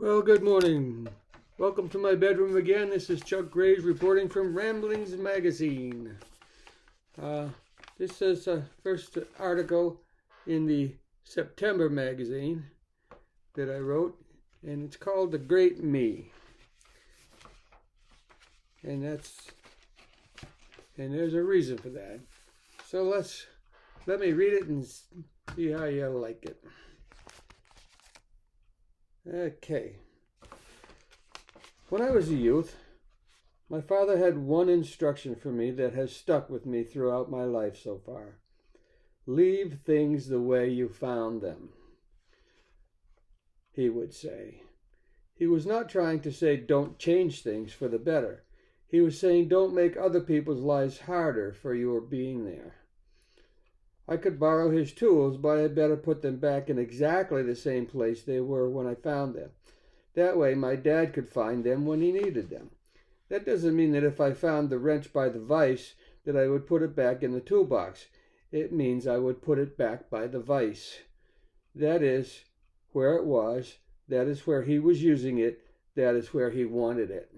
Well, good morning. Welcome to my bedroom again. This is Chuck Graves reporting from Ramblings Magazine. This is the first article in the September magazine that I wrote, and it's called The Great Me. And there's a reason for that. So let me read it and see how you like it. Okay. When I was a youth, my father had one instruction for me that has stuck with me throughout my life so far. Leave things the way you found them, he would say. He was not trying to say don't change things for the better. He was saying don't make other people's lives harder for your being there. I could borrow his tools, but I'd better put them back in exactly the same place they were when I found them. That way my dad could find them when he needed them. That doesn't mean that if I found the wrench by the vise that I would put it back in the toolbox. It means I would put it back by the vise. That is where it was. That is where he was using it. That is where he wanted it.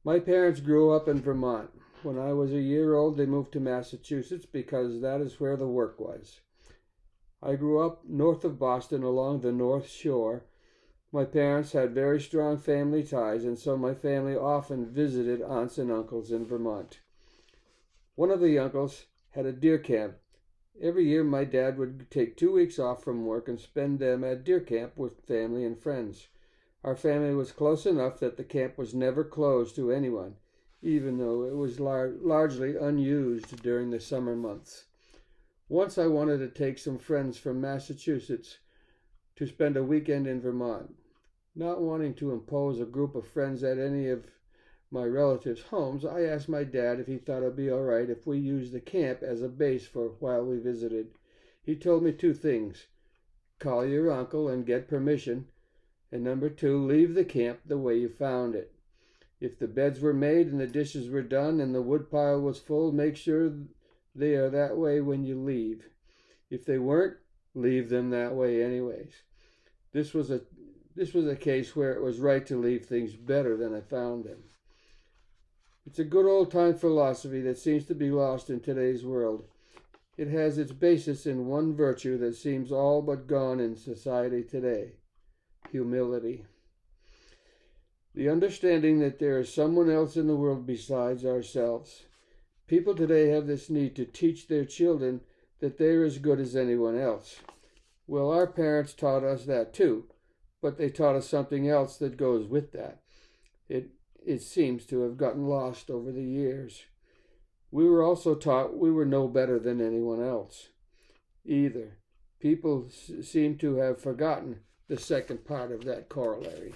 My parents grew up in Vermont. When I was a year old, they moved to Massachusetts because that is where the work was. I grew up north of Boston along the North Shore. My parents had very strong family ties, and so my family often visited aunts and uncles in Vermont. One of the uncles had a deer camp. Every year my dad would take 2 weeks off from work and spend them at deer camp with family and friends. Our family was close enough that the camp was never closed to anyone, even though it was largely unused during the summer months. Once I wanted to take some friends from Massachusetts to spend a weekend in Vermont. Not wanting to impose a group of friends at any of my relatives' homes, I asked my dad if he thought it'd be all right if we used the camp as a base for while we visited. He told me 2 things. Call your uncle and get permission, and number 2, leave the camp the way you found it. If the beds were made and the dishes were done and the woodpile was full, make sure they are that way when you leave. If they weren't, leave them that way anyways. This was a case where it was right to leave things better than I found them. It's a good old-time philosophy that seems to be lost in today's world. It has its basis in one virtue that seems all but gone in society today: humility. The understanding that there is someone else in the world besides ourselves. People today have this need to teach their children that they're as good as anyone else. Well, our parents taught us that too, but they taught us something else that goes with that. It seems to have gotten lost over the years. We were also taught we were no better than anyone else either. People seem to have forgotten the second part of that corollary.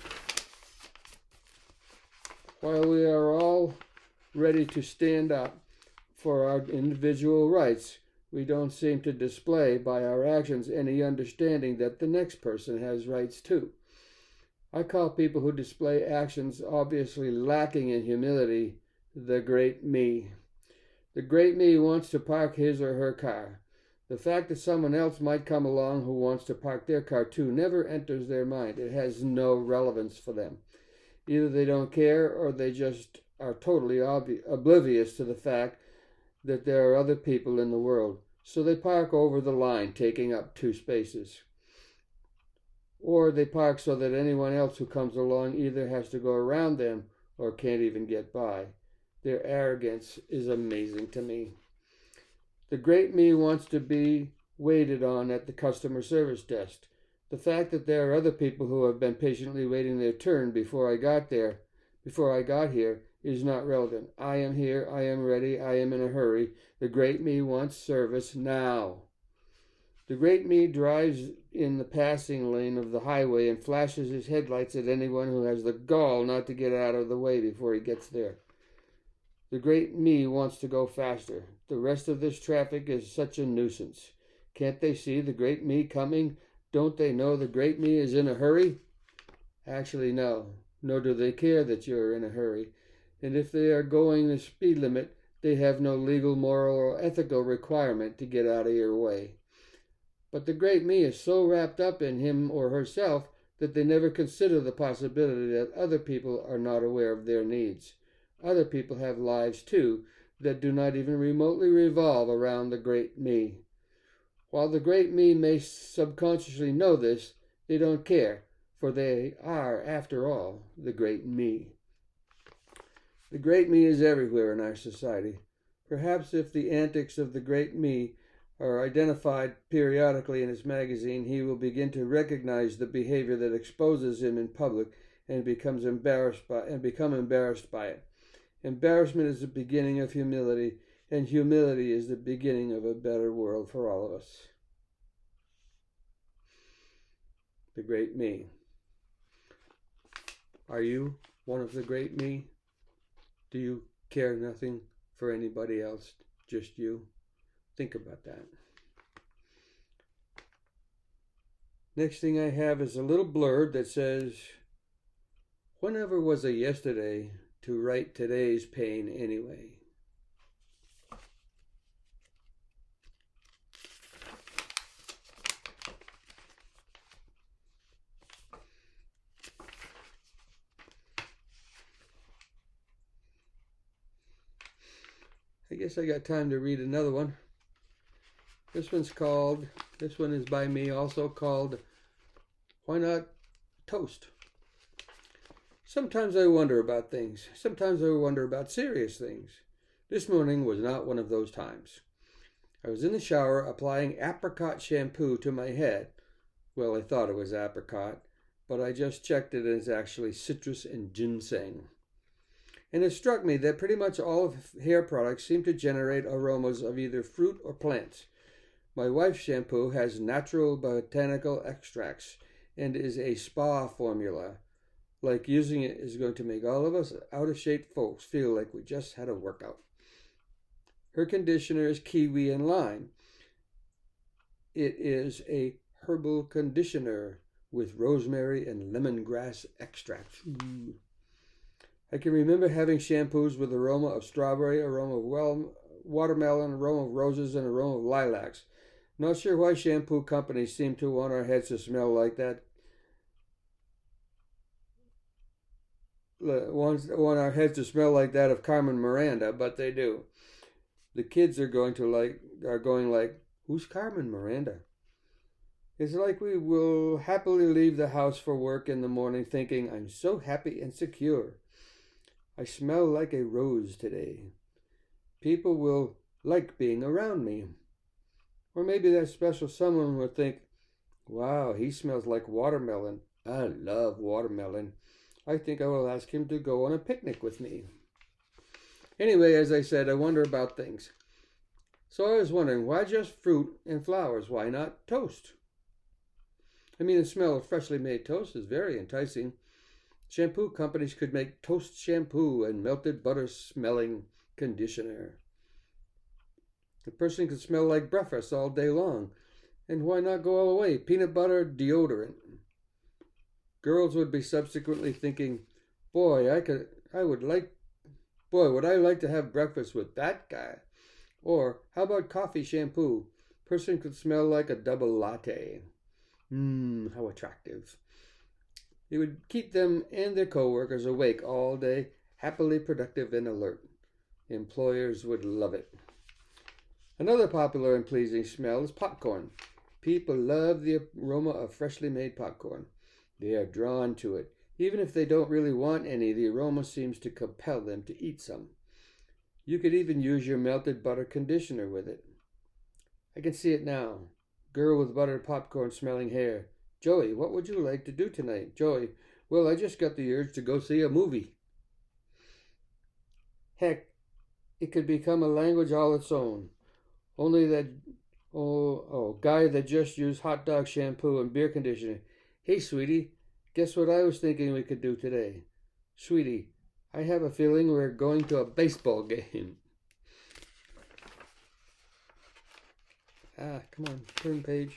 While we are all ready to stand up for our individual rights, we don't seem to display by our actions any understanding that the next person has rights too. I call people who display actions obviously lacking in humility the great me. The great me wants to park his or her car. The fact that someone else might come along who wants to park their car too never enters their mind. It has no relevance for them. Either they don't care or they just are totally oblivious to the fact that there are other people in the world. So they park over the line, taking up 2 spaces. Or they park so that anyone else who comes along either has to go around them or can't even get by. Their arrogance is amazing to me. The great me wants to be waited on at the customer service desk. The fact that there are other people who have been patiently waiting their turn before I got here, is not relevant. I am here, I am ready, I am in a hurry. The great me wants service now. The great me drives in the passing lane of the highway and flashes his headlights at anyone who has the gall not to get out of the way before he gets there. The great me wants to go faster. The rest of this traffic is such a nuisance. Can't they see the great me coming? Don't they know the great me is in a hurry? Actually, no. Nor do they care that you're in a hurry. And if they are going the speed limit, they have no legal, moral, or ethical requirement to get out of your way. But the great me is so wrapped up in him or herself that they never consider the possibility that other people are not aware of their needs. Other people have lives too that do not even remotely revolve around the great me. While the great me may subconsciously know this, they don't care, for they are, after all, the great me. The great me is everywhere in our society. Perhaps if the antics of the great me are identified periodically in his magazine, he will begin to recognize the behavior that exposes him in public and become embarrassed by it. Embarrassment is the beginning of humility, and humility is the beginning of a better world for all of us. The great me. Are you one of the great me? Do you care nothing for anybody else, just you? Think about that. Next thing I have is a little blurb that says, "Whenever was a yesterday to write today's pain anyway?" I guess I got time to read another one. This one is by me, also called, "Why Not Toast?" Sometimes I wonder about things. Sometimes I wonder about serious things. This morning was not one of those times. I was in the shower applying apricot shampoo to my head. Well, I thought it was apricot, but I just checked it and it's actually citrus and ginseng. And it struck me that pretty much all of hair products seem to generate aromas of either fruit or plants. My wife's shampoo has natural botanical extracts and is a spa formula. Like using it is going to make all of us out-of-shape folks feel like we just had a workout. Her conditioner is kiwi and lime. It is a herbal conditioner with rosemary and lemongrass extracts. Ooh. I can remember having shampoos with aroma of strawberry, aroma of watermelon, aroma of roses, and aroma of lilacs. Not sure why shampoo companies seem to want our heads to smell like that. Want our heads to smell like that of Carmen Miranda, but they do. The kids are going like, "Who's Carmen Miranda?" It's like we will happily leave the house for work in the morning thinking, "I'm so happy and secure. I smell like a rose today. People will like being around me." Or maybe that special someone will think, "Wow, he smells like watermelon. I love watermelon. I think I will ask him to go on a picnic with me." Anyway, as I said, I wonder about things. So I was wondering, why just fruit and flowers? Why not toast? I mean, the smell of freshly made toast is very enticing. Shampoo companies could make toast shampoo and melted butter smelling conditioner. The person could smell like breakfast all day long. And why not go all the way? Peanut butter deodorant. Girls would be subsequently thinking, boy, would I like to have breakfast with that guy? Or, how about coffee shampoo? Person could smell like a double latte. How attractive. It would keep them and their coworkers awake all day, happily productive and alert. Employers would love it. Another popular and pleasing smell is popcorn. People love the aroma of freshly made popcorn. They are drawn to it. Even if they don't really want any, the aroma seems to compel them to eat some. You could even use your melted butter conditioner with it. I can see it now. Girl with buttered popcorn smelling hair. "Joey, what would you like to do tonight?" Joey, "Well, I just got the urge to go see a movie." Heck, it could become a language all its own. Only that, guy that just used hot dog shampoo and beer conditioner. "Hey, sweetie, guess what I was thinking we could do today?" "Sweetie, I have a feeling we're going to a baseball game." Come on, turn page.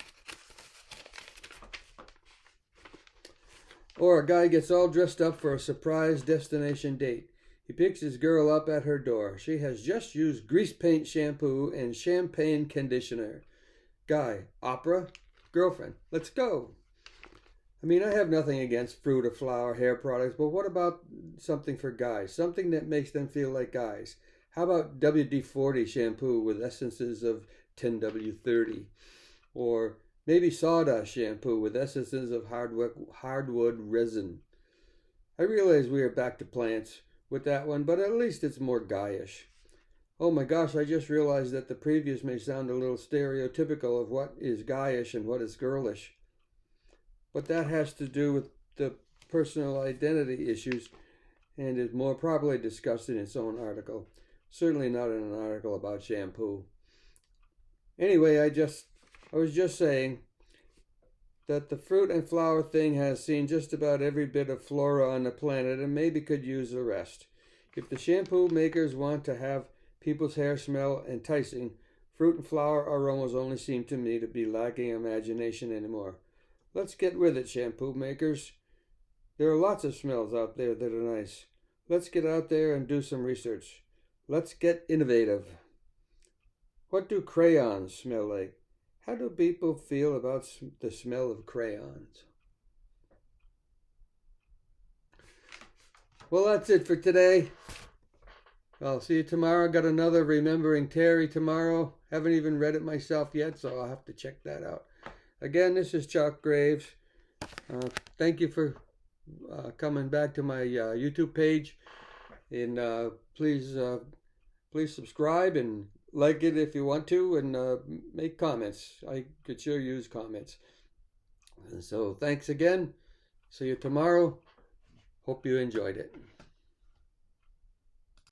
Or a guy gets all dressed up for a surprise destination date. He picks his girl up at her door. She has just used grease paint shampoo and champagne conditioner. Guy, opera? Girlfriend, let's go. I mean, I have nothing against fruit or flower hair products, but what about something for guys? Something that makes them feel like guys. How about WD-40 shampoo with essences of 10W30? Or maybe sawdust shampoo with essences of hardwood resin. I realize we are back to plants with that one, but at least it's more guyish. Oh my gosh, I just realized that the previous may sound a little stereotypical of what is guyish and what is girlish. But that has to do with the personal identity issues and is more properly discussed in its own article. Certainly not in an article about shampoo. Anyway, I was just saying that the fruit and flower thing has seen just about every bit of flora on the planet and maybe could use the rest. If the shampoo makers want to have people's hair smell enticing, fruit and flower aromas only seem to me to be lacking imagination anymore. Let's get with it, shampoo makers. There are lots of smells out there that are nice. Let's get out there and do some research. Let's get innovative. What do crayons smell like? How do people feel about the smell of crayons? Well, that's it for today. I'll see you tomorrow. Got another Remembering Terry tomorrow. Haven't even read it myself yet, so I'll have to check that out. Again, this is Chuck Graves. Thank you for coming back to my YouTube page. And please subscribe and like it if you want to, and make comments. I could sure use comments. And so thanks again. See you tomorrow. Hope you enjoyed it.